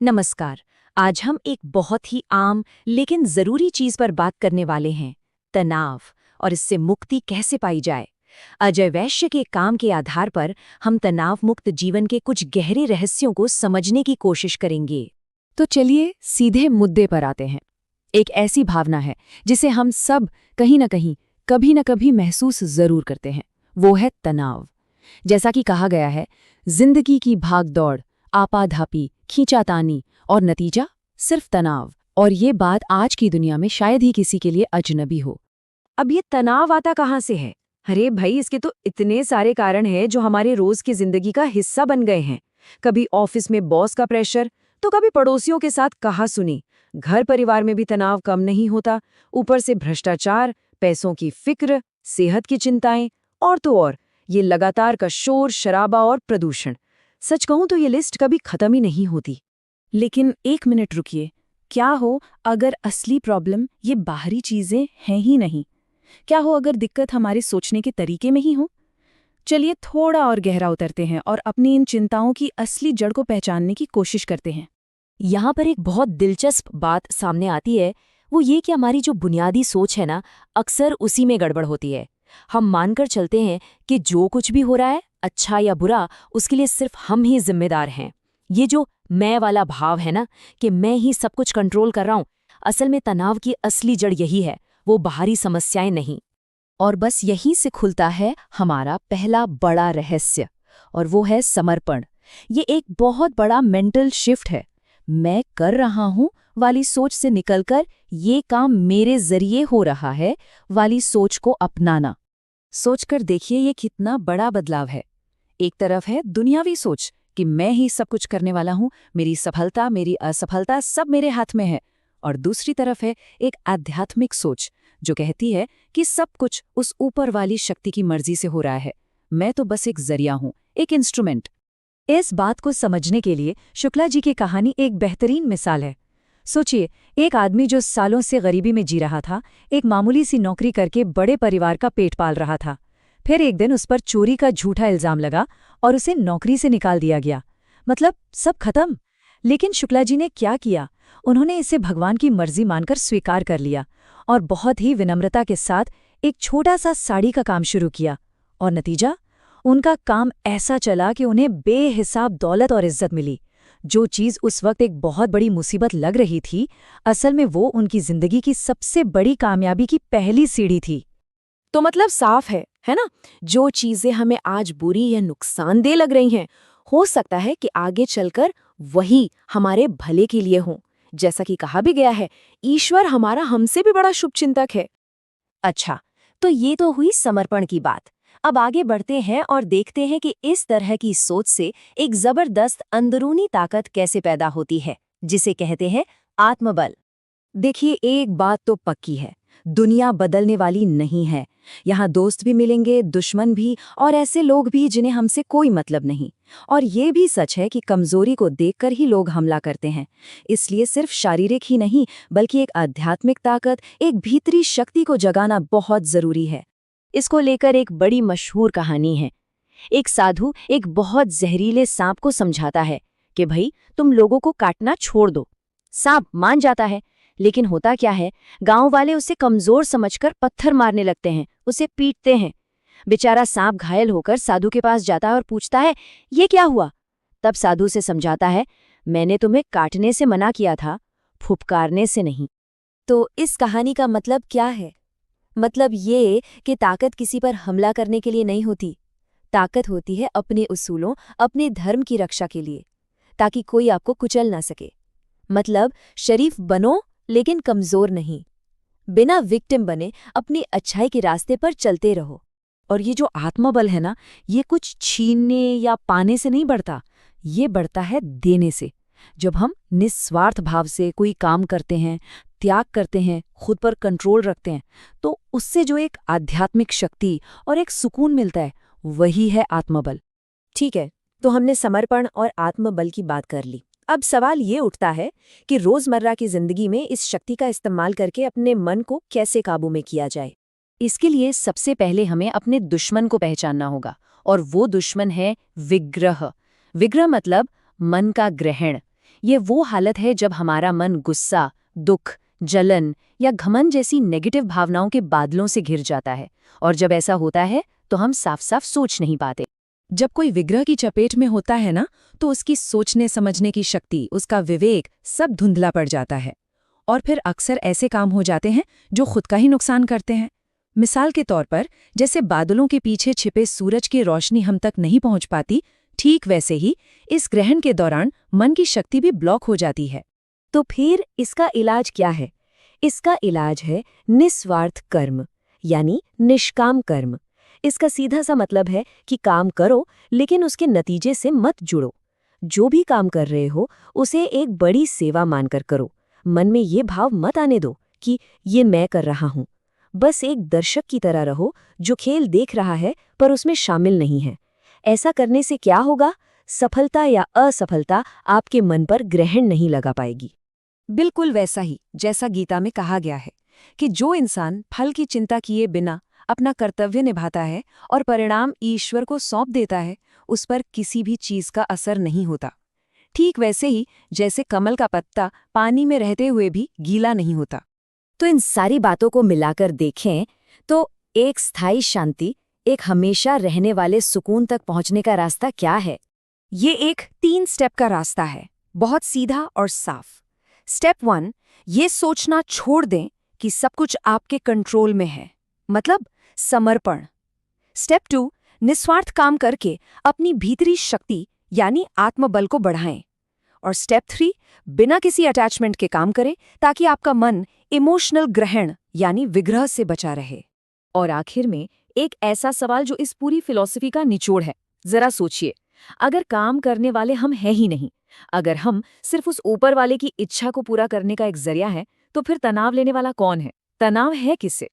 नमस्कार। आज हम एक बहुत ही आम लेकिन जरूरी चीज पर बात करने वाले हैं, तनाव, और इससे मुक्ति कैसे पाई जाए। अजय वैश्य के काम के आधार पर हम तनाव मुक्त जीवन के कुछ गहरे रहस्यों को समझने की कोशिश करेंगे। तो चलिए सीधे मुद्दे पर आते हैं। एक ऐसी भावना है जिसे हम सब कहीं न कहीं कभी न कभी महसूस जरूर करते हैं, वो है तनाव। जैसा कि कहा गया है, जिंदगी की भागदौड़, आपाधापी, खींचातानी और नतीजा सिर्फ तनाव। और ये बात आज की दुनिया में शायद ही किसी के लिए अजनबी हो। अब ये तनाव आता कहाँ से है? अरे भाई, इसके तो इतने सारे कारण हैं जो हमारे रोज की जिंदगी का हिस्सा बन गए हैं। कभी ऑफिस में बॉस का प्रेशर, तो कभी पड़ोसियों के साथ कहासुनी। घर परिवार में भी तनाव कम नहीं होता। ऊपर से भ्रष्टाचार, पैसों की फिक्र, सेहत की चिंताएं, और तो और ये लगातार का शोर शराबा और प्रदूषण। सच कहूं तो ये लिस्ट कभी खत्म ही नहीं होती। लेकिन एक मिनट रुकिए, क्या हो अगर असली प्रॉब्लम ये बाहरी चीजें हैं ही नहीं? क्या हो अगर दिक्कत हमारे सोचने के तरीके में ही हो? चलिए थोड़ा और गहरा उतरते हैं और अपनी इन चिंताओं की असली जड़ को पहचानने की कोशिश करते हैं। यहाँ पर एक बहुत दिलचस्प बात सामने आती है, वो ये कि हमारी जो बुनियादी सोच है ना, अक्सर उसी में गड़बड़ होती है। हम मानकर चलते हैं कि जो कुछ भी हो रहा है, अच्छा या बुरा, उसके लिए सिर्फ हम ही जिम्मेदार हैं। ये जो मैं वाला भाव है ना, कि मैं ही सब कुछ कंट्रोल कर रहा हूँ, असल में तनाव की असली जड़ यही है, वो बाहरी समस्याएं नहीं। और बस यहीं से खुलता है हमारा पहला बड़ा रहस्य, और वो है समर्पण। ये एक बहुत बड़ा मेंटल शिफ्ट है। मैं कर रहा हूं वाली सोच से निकलकर ये काम मेरे जरिए हो रहा है वाली सोच को अपनाना। सोचकर देखिए ये कितना बड़ा बदलाव है। एक तरफ है दुनियावी सोच कि मैं ही सब कुछ करने वाला हूं, मेरी सफलता मेरी असफलता सब मेरे हाथ में है। और दूसरी तरफ है एक आध्यात्मिक सोच जो कहती है कि सब कुछ उस ऊपर वाली शक्ति की मर्जी से हो रहा है, मैं तो बस एक जरिया हूं, एक इंस्ट्रूमेंट। इस बात को समझने के लिए शुक्ला जी की कहानी एक बेहतरीन मिसाल है। सोचिए, एक आदमी जो सालों से गरीबी में जी रहा था, एक मामूली सी नौकरी करके बड़े परिवार का पेट पाल रहा था। फिर एक दिन उस पर चोरी का झूठा इल्जाम लगा और उसे नौकरी से निकाल दिया गया। मतलब सब खत्म। लेकिन शुक्ला जी ने क्या किया? उन्होंने इसे भगवान की मर्जी मानकर स्वीकार कर लिया और बहुत ही विनम्रता के साथ एक छोटा सा साड़ी का काम शुरू किया। और नतीजा, उनका काम ऐसा चला कि उन्हें बेहिसाब दौलत और इज्जत मिली। जो चीज़ उस वक्त एक बहुत बड़ी मुसीबत लग रही थी, असल में वो उनकी जिंदगी की सबसे बड़ी कामयाबी की पहली सीढ़ी थी। तो मतलब साफ है ना? जो चीजें हमें आज बुरी या नुकसानदेह लग रही हैं, हो सकता है कि आगे चलकर वही हमारे भले के लिए हों। जैसा कि कहा भी गया है, ईश्वर हमारा हमसे भी बड़ा शुभचिंतक है। अच्छा, तो ये तो हुई समर्पण की बात। अब आगे बढ़ते हैं और देखते हैं कि इस तरह की सोच से एक जबरदस्त अंदरूनी ताकत कैसे पैदा होती है, जिसे कहते हैं आत्मबल। देखिए, एक बात तो पक्की है, दुनिया बदलने वाली नहीं है। यहाँ दोस्त भी मिलेंगे, दुश्मन भी, और ऐसे लोग भी जिन्हें हमसे कोई मतलब नहीं। और ये भी सच है कि कमजोरी को देखकर ही लोग हमला करते हैं। इसलिए सिर्फ शारीरिक ही नहीं, बल्कि एक आध्यात्मिक ताकत, एक भीतरी शक्ति को जगाना बहुत जरूरी है। इसको लेकर एक बड़ी मशहूर कहानी है। एक साधु एक बहुत जहरीले सांप को समझाता है कि भाई, तुम लोगों को काटना छोड़ दो। सांप मान जाता है, लेकिन होता क्या है, गांव वाले उसे कमजोर समझकर पत्थर मारने लगते हैं, उसे पीटते हैं। बेचारा सांप घायल होकर साधु के पास जाता है और पूछता है, ये क्या हुआ? तब साधु से समझाता है, मैंने तुम्हें काटने से मना किया था, फुफकारने से नहीं। तो इस कहानी का मतलब क्या है? मतलब ये कि ताकत किसी पर हमला करने के लिए नहीं होती। ताकत होती है अपने उसूलों, अपने धर्म की रक्षा के लिए, ताकि कोई आपको कुचल ना सके। मतलब शरीफ बनो, लेकिन कमजोर नहीं। बिना विक्टिम बने अपनी अच्छाई के रास्ते पर चलते रहो। और ये जो आत्मबल है ना, ये कुछ छीनने या पाने से नहीं बढ़ता, ये बढ़ता है देने से। जब हम निस्वार्थ भाव से कोई काम करते हैं, त्याग करते हैं, खुद पर कंट्रोल रखते हैं, तो उससे जो एक आध्यात्मिक शक्ति और एक सुकून मिलता है, वही है आत्मबल। ठीक है, तो हमने समर्पण और आत्मबल की बात कर ली। अब सवाल ये उठता है कि रोजमर्रा की जिंदगी में इस शक्ति का इस्तेमाल करके अपने मन को कैसे काबू में किया जाए। इसके लिए सबसे पहले हमें अपने दुश्मन को पहचानना होगा, और वो दुश्मन है विग्रह। विग्रह मतलब मन का ग्रहण। ये वो हालत है जब हमारा मन गुस्सा, दुख, जलन या घमंड जैसी नेगेटिव भावनाओं के बादलों से घिर जाता है। और जब ऐसा होता है तो हम साफ साफ सोच नहीं पाते। जब कोई विग्रह की चपेट में होता है ना, तो उसकी सोचने समझने की शक्ति, उसका विवेक सब धुंधला पड़ जाता है। और फिर अक्सर ऐसे काम हो जाते हैं जो खुद का ही नुकसान करते हैं। मिसाल के तौर पर, जैसे बादलों के पीछे छिपे सूरज की रोशनी हम तक नहीं पहुंच पाती, ठीक वैसे ही इस ग्रहण के दौरान मन की शक्ति भी ब्लॉक हो जाती है। तो फिर इसका इलाज क्या है? इसका इलाज है निस्वार्थ कर्म, यानी निष्काम कर्म। इसका सीधा सा मतलब है कि काम करो लेकिन उसके नतीजे से मत जुड़ो। जो भी काम कर रहे हो उसे एक बड़ी सेवा मानकर करो। मन में ये भाव मत आने दो कि ये मैं कर रहा हूं। बस एक दर्शक की तरह रहो जो खेल देख रहा है पर उसमें शामिल नहीं है। ऐसा करने से क्या होगा? सफलता या असफलता आपके मन पर ग्रहण नहीं लगा पाएगी। बिल्कुल वैसा ही जैसा गीता में कहा गया है कि जो इंसान फल की चिंता किए बिना अपना कर्तव्य निभाता है और परिणाम ईश्वर को सौंप देता है, उस पर किसी भी चीज का असर नहीं होता। ठीक वैसे ही जैसे कमल का पत्ता पानी में रहते हुए भी गीला नहीं होता। तो इन सारी बातों को मिलाकर देखें तो एक स्थायी शांति, एक हमेशा रहने वाले सुकून तक पहुंचने का रास्ता क्या है? ये एक 3 स्टेप का रास्ता है, बहुत सीधा और साफ। स्टेप 1, ये सोचना छोड़ दें कि सब कुछ आपके कंट्रोल में है, मतलब समर्पण। स्टेप 2, निस्वार्थ काम करके अपनी भीतरी शक्ति यानी आत्मबल को बढ़ाएं। और स्टेप 3, बिना किसी अटैचमेंट के काम करें ताकि आपका मन इमोशनल ग्रहण यानी विग्रह से बचा रहे। और आखिर में एक ऐसा सवाल जो इस पूरी फिलॉसफी का निचोड़ है। जरा सोचिए, अगर काम करने वाले हम हैं ही नहीं, अगर हम सिर्फ उस ऊपर वाले की इच्छा को पूरा करने का एक जरिया है, तो फिर तनाव लेने वाला कौन है? तनाव है किससे?